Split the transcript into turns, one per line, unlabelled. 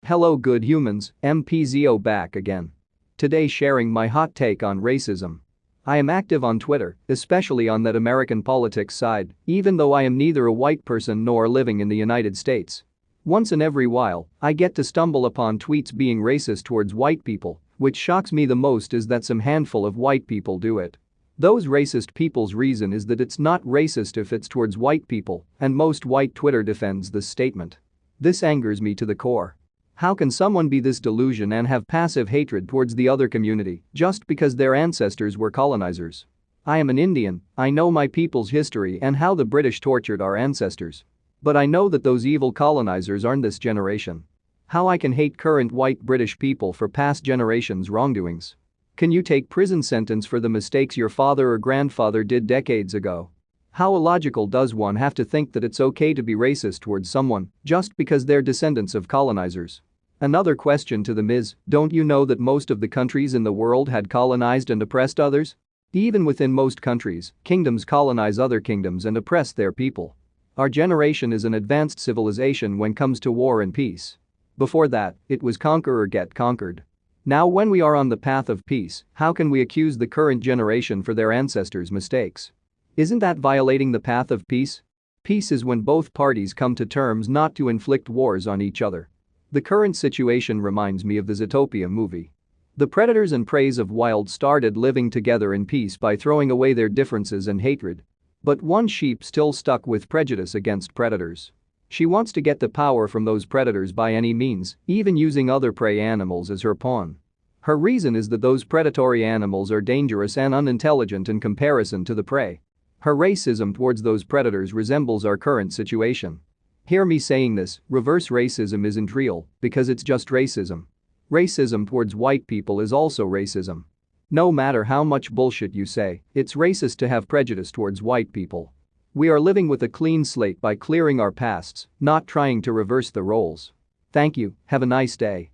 Hello good humans, MPzio back again. Today sharing my hot take on racism. I am active on Twitter, especially on that American politics side, even though I am neither a white person nor living in the United States. Once in every while, I get to stumble upon tweets being racist towards white people, which shocks me the most is that some handful of white people do it. Those racist people's reason is that it's not racist if it's towards white people, and most white Twitter defends this statement. This angers me to the core. How can someone be this delusional and have passive hatred towards the other community just because their ancestors were colonizers? I am an Indian, I know my people's history and how the British tortured our ancestors. But I know that those evil colonizers aren't this generation. How I can hate current white British people for past generations' wrongdoings? Can you take prison sentence for the mistakes your father or grandfather did decades ago? How illogical does one have to think that it's okay to be racist towards someone just because they're descendants of colonizers? Another question to them is, don't you know that most of the countries in the world had colonized and oppressed others? Even within most countries, kingdoms colonize other kingdoms and oppress their people. Our generation is an advanced civilization when it comes to war and peace. Before that, it was conquer or get conquered. Now when we are on the path of peace, how can we accuse the current generation for their ancestors' mistakes? Isn't that violating the path of peace? Peace is when both parties come to terms not to inflict wars on each other. The current situation reminds me of the Zootopia movie. The predators and preys of wild started living together in peace by throwing away their differences and hatred. But one sheep still stuck with prejudice against predators. She wants to get the power from those predators by any means, even using other prey animals as her pawn. Her reason is that those predatory animals are dangerous and unintelligent in comparison to the prey. Her racism towards those predators resembles our current situation. Hear me saying this, reverse racism isn't real because it's just racism. Racism towards white people is also racism. No matter how much bullshit you say, it's racist to have prejudice towards white people. We are living with a clean slate by clearing our pasts, not trying to reverse the roles. Thank you, have a nice day.